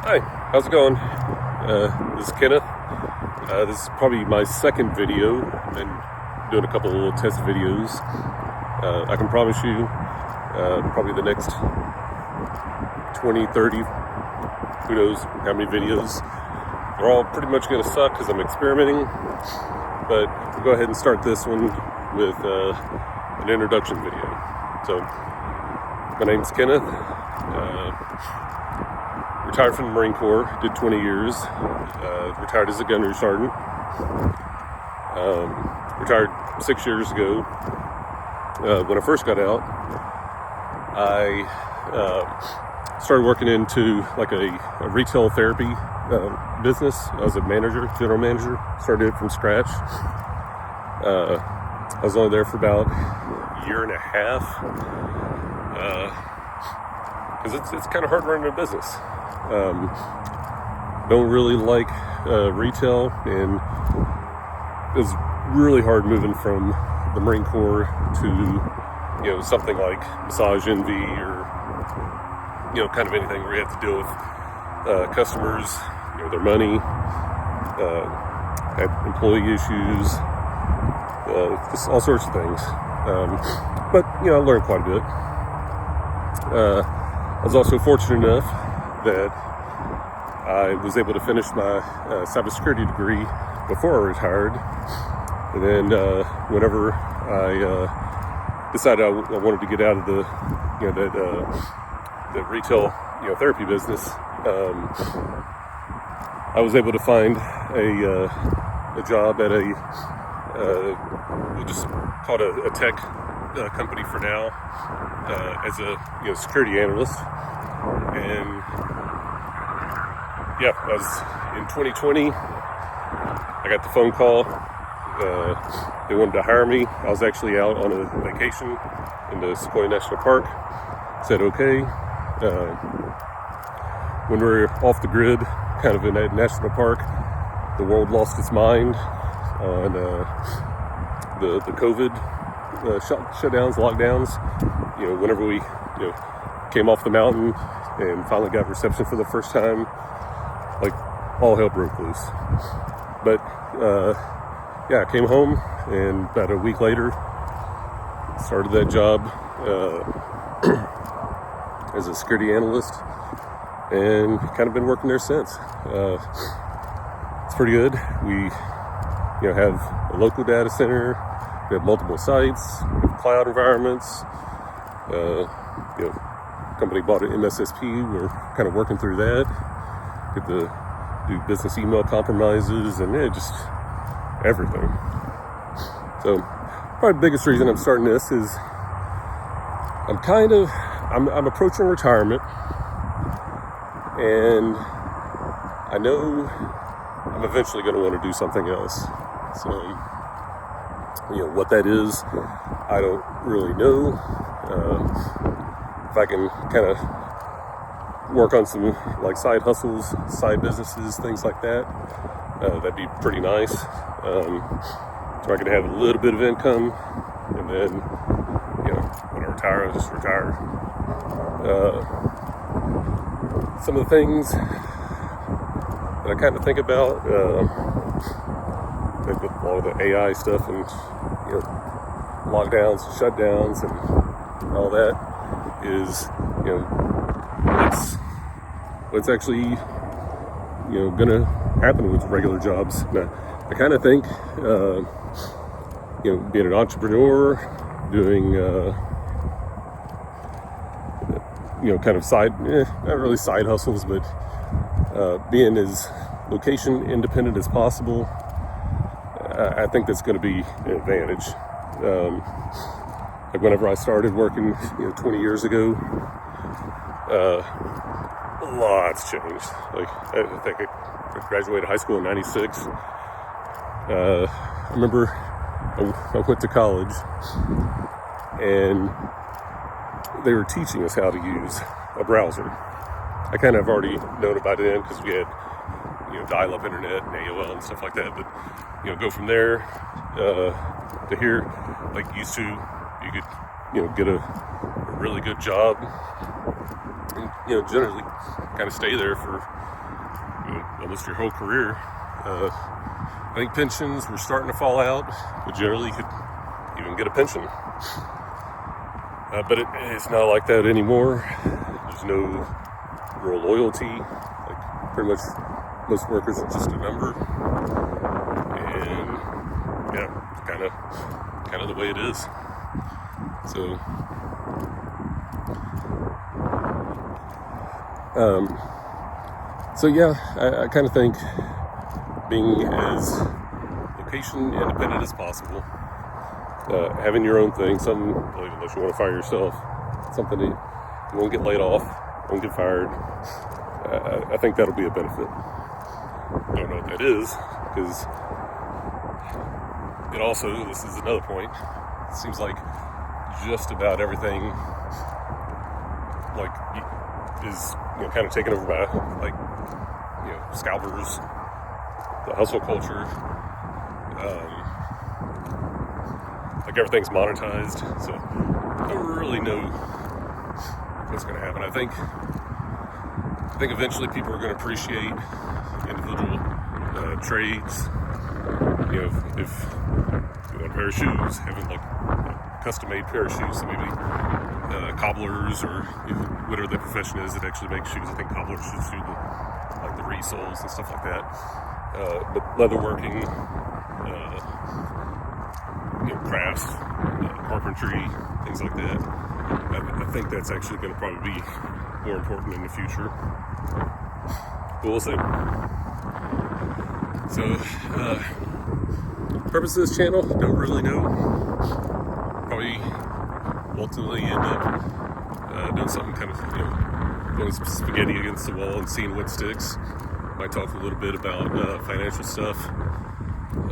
Hi, how's it going? This is Kenneth. This is probably my second video. I've been doing a couple of little test videos. I can promise you, probably the next 20, 30, who knows how many videos. They're all pretty much going to suck because I'm experimenting. But we'll go ahead and start this one with an introduction video. So, my name's Kenneth. Retired from the Marine Corps, did 20 years, retired as a gunnery sergeant, retired 6 years ago. When I first got out, I started working into like a retail therapy business. I was a manager, general manager, started it from scratch. I was only there for about a year and a half, because it's kind of hard running a business. Don't really like retail, and it was really hard moving from the Marine Corps to something like Massage Envy or kind of anything where you have to deal with customers, their money, had employee issues, just all sorts of things. But I learned quite a bit. I was also fortunate enough that I was able to finish my cybersecurity degree before I retired. And then whenever I decided I wanted to get out of the the retail therapy business, I was able to find a job at we'll just call it a tech company for now, as a security analyst. And I was in 2020. I got the phone call. They wanted to hire me. I was actually out on a vacation in the Sequoia National Park. Said okay. When we were off the grid, kind of in that national park, the world lost its mind on the COVID shutdowns, lockdowns. Whenever we came off the mountain and finally got reception for the first time, like all hell broke loose. But I came home, and about a week later started that job as a security analyst, and kind of been working there since. It's pretty good. We have a local data center, we have multiple sites, we have cloud environments. Company bought an MSSP. We're kind of working through that. Get to do business email compromises and just everything. So probably the biggest reason I'm starting this is I'm approaching retirement, and I know I'm eventually going to want to do something else. So what that is, I don't really know. If I can kind of work on some like side hustles, side businesses, things like that, that'd be pretty nice. So I can have a little bit of income, and then when I retire, I'll just retire. Some of the things that I kind of think about, like with all the AI stuff and lockdowns, shutdowns, and all that, is what's actually gonna happen with regular jobs. Now, I kind of think being an entrepreneur, doing kind of not really side hustles, but being as location independent as possible, I think that's going to be an advantage. Like whenever I started working 20 years ago, a lot's changed. Like I think I graduated high school in '96. I remember I went to college, and they were teaching us how to use a browser. I kind of already known about it then because we had dial-up internet and AOL and stuff like that. But go from there to here, like you could get a really good job, and, generally kind of stay there for almost your whole career. I think pensions were starting to fall out, but generally you could even get a pension. But it's not like that anymore. There's no real loyalty. Like pretty much most workers are just a number. And yeah, kind of the way it is. So yeah, I kind of think being as location independent as possible, having your own thing, something, unless you want to fire yourself, something that you won't get laid off, won't get fired, I think that'll be a benefit. I don't know what that is, because it also, this is another point, it seems like just about everything like is kind of taken over by like scalpers, the hustle culture, like everything's monetized, so I don't really know what's going to happen. I think eventually people are going to appreciate individual trades. If you want a pair of shoes, having like custom-made pair of shoes, so maybe cobblers or whatever the profession is that actually makes shoes. I think cobblers should do the resoles and stuff like that. But leatherworking, crafts, carpentry, things like that. I think that's actually going to probably be more important in the future. But we'll see. So, purpose of this channel, don't really know. Probably ultimately end up doing something kind of, going spaghetti against the wall and seeing what sticks. Might talk a little bit about financial stuff,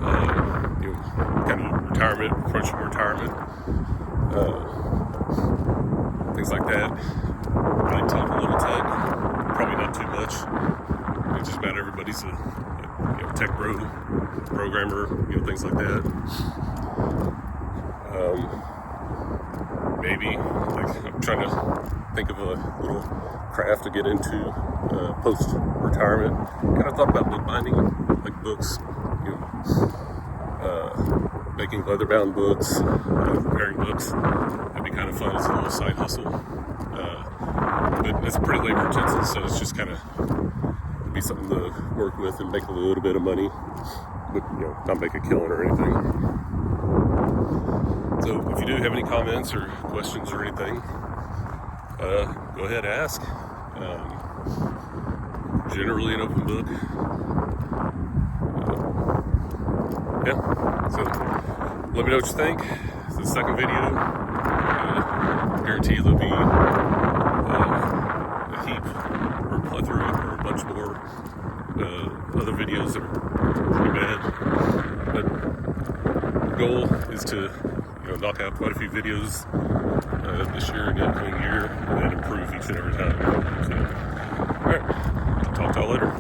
kind of retirement, approaching retirement, things like that. Might talk a little tech, probably not too much. Just about everybody's a tech bro, programmer, things like that. Maybe, like, I'm trying to think of a little craft to get into post-retirement. Kind of thought about bookbinding, like books, making leather-bound books, preparing books. That'd be kind of fun as a little side hustle. But it's pretty labor-intensive, so it's just kind of be something to work with and make a little bit of money, but not make a killing or anything. So if you do have any comments or questions or anything, go ahead and ask. Generally an open book. Yeah, so let me know what you think. It's the second video. Guarantee there'll be a heap or a plethora or a bunch more other videos that are pretty bad. But the goal is to knock out quite a few videos this year and the upcoming year and improve each and every time. So, alright, talk to y'all later.